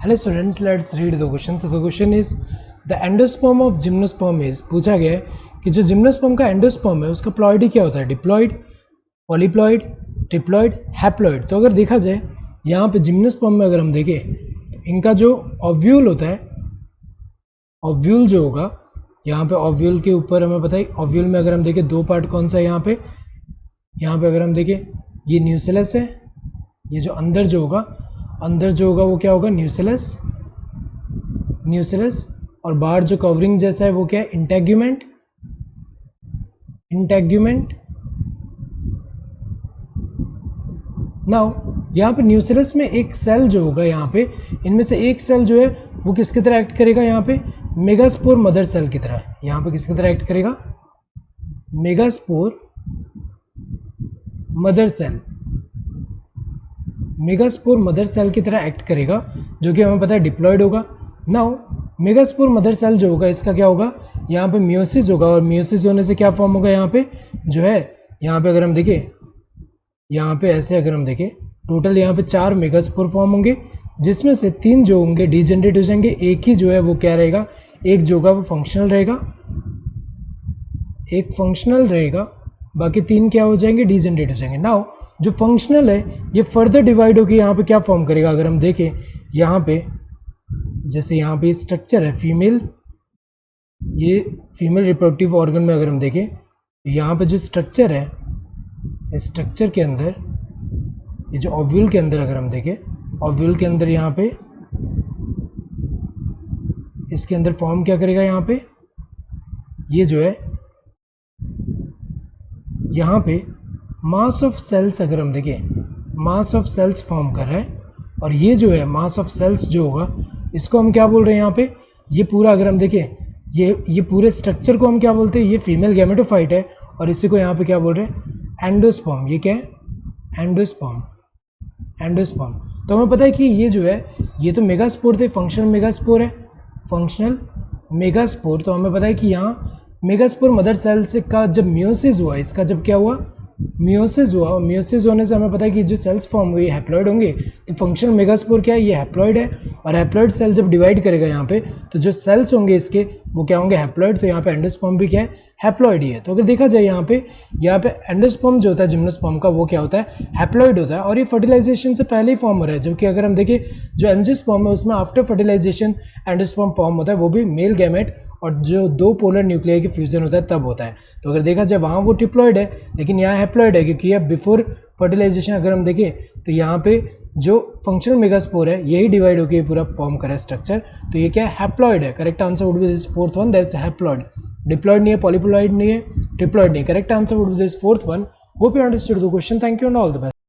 Hello students, let's read the question. So the question is the endosperm of gymnosperm is. पूछा गया है कि जो जिम्नोस्पर्म का एंडोस्पर्म है उसका प्लॉइडी क्या होता है, डिप्लॉइड, पॉलीप्लॉइड, ट्रिप्लॉइड, हैप्लॉइड. तो अगर देखा जाए यहाँ पे जिम्नोस्पर्म में अगर हम देखें तो इनका जो ओव्यूल होता है, ओव्यूल जो होगा यहाँ पे, ओव्यूल के ऊपर हमें पता है, ओव्यूल में अगर हम देखें दो पार्ट कौन सा है यहाँ पे अगर हम देखें ये न्यूसेलस है, ये जो अंदर जो होगा वो क्या होगा, न्यूसेलस, और बाहर जो कवरिंग जैसा है वो क्या है, इंटेग्यूमेंट. नाउ यहाँ पे न्यूसेलस में एक सेल जो होगा, यहाँ पे इनमें से एक सेल जो है वो किसकी तरह एक्ट करेगा, यहाँ पे मेगास्पोर मदर सेल की तरह. यहाँ पे किसकी तरह एक्ट करेगा, मेगास्पोर मदर सेल की तरह एक्ट करेगा, जो कि हमें पता है डिप्लॉयड होगा. नाउ मेगास्पोर मदर सेल जो होगा इसका क्या होगा, यहाँ पे मियोसिस होगा, और मियोसिस होने से क्या फॉर्म होगा, यहाँ पे जो है, यहाँ पे अगर हम देखें, यहाँ पे ऐसे अगर हम देखें टोटल यहाँ पे 4 मेगास्पोर फॉर्म होंगे, जिसमें से 3 जो होंगे डीजेनरेट हो जाएंगे. एक ही जो है वो क्या रहेगा, एक जो होगा वो फंक्शनल रहेगा, बाकी 3 क्या हो जाएंगे, डीजेनरेट हो जाएंगे. नाउ जो फंक्शनल है ये फर्दर डिवाइड होकर यहाँ पे क्या फॉर्म करेगा, अगर हम देखें यहाँ पे, जैसे यहाँ पे स्ट्रक्चर है फीमेल, ये फीमेल रिप्रोडक्टिव ऑर्गन में अगर हम देखें यहाँ पे जो स्ट्रक्चर है, इस स्ट्रक्चर के अंदर, ये जो ओव्यूल के अंदर अगर हम देखें, ओव्यूल के अंदर यहाँ पे इसके अंदर फॉर्म क्या करेगा, यहाँ पे ये जो है यहाँ पे मास ऑफ सेल्स, अगर हम देखें मास ऑफ सेल्स फॉर्म कर रहा है, और ये जो है मास ऑफ सेल्स जो होगा इसको हम क्या बोल रहे हैं, यहाँ पे ये पूरा अगर हम देखें ये पूरे स्ट्रक्चर को हम क्या बोलते हैं, ये फीमेल गैमेटोफाइट है, और इसी को यहाँ पे क्या बोल रहे हैं, एंडोस्पर्म. ये क्या है, एंडोस्पर्म. तो हमें पता है कि ये जो है ये तो मेगास्पोर थे, फंक्शनल मेगास्पोर. तो हमें पता है कि यहाँ मेगास्पोर मदर सेल से का जब मियोसिस हुआ, इसका जब क्या हुआ, मियोसिस हुआ, और मियोसिस होने से हमें पता है कि जो सेल्स फॉर्म हुए हैप्लॉइड होंगे. तो फंक्शनल मेगास्पोर क्या है, ये हैप्लॉइड है, और हैप्लॉइड सेल जब डिवाइड करेगा यहाँ पे तो जो सेल्स होंगे इसके वो क्या होंगे, हैप्लॉइड. तो यहाँ पे एंडोस्पर्म भी क्या है, हैप्लॉइड ही है. तो अगर देखा जाए यहाँ पे एंडोस्पर्म जो होता है जिम्नोस्पर्म का वो क्या होता है, हैप्लॉइड होता है, और ये फर्टिलाइजेशन से पहले ही फॉर्म हो रहा है. जबकि अगर हम देखें जो एंजियोस्पर्म है उसमें आफ्टर फर्टिलाइजेशन एंडोस्पर्म फॉर्म होता है, वो भी मेल गैमेट, और जो 2 पोलर न्यूक्लियाई के फ्यूजन होता है तब होता है. तो अगर देखा जाए वहाँ वो ट्रिप्लॉइड है, लेकिन यहाँ हैप्लॉइड है, क्योंकि अब बिफोर फर्टिलाइजेशन अगर हम देखें तो यहाँ पे जो फंक्शनल मेगास्पोर है यही डिवाइड होकर ये पूरा फॉर्म करा है स्ट्रक्चर. तो ये क्या है, हैप्लॉइड है. Correct answer would be this fourth one, that's haploid. Diploid नहीं है, पॉलीप्लॉइड नहीं है, ट्रिप्लॉइड नहीं. Correct answer would be this fourth one. Hope you understood the question. Thank you and all the best.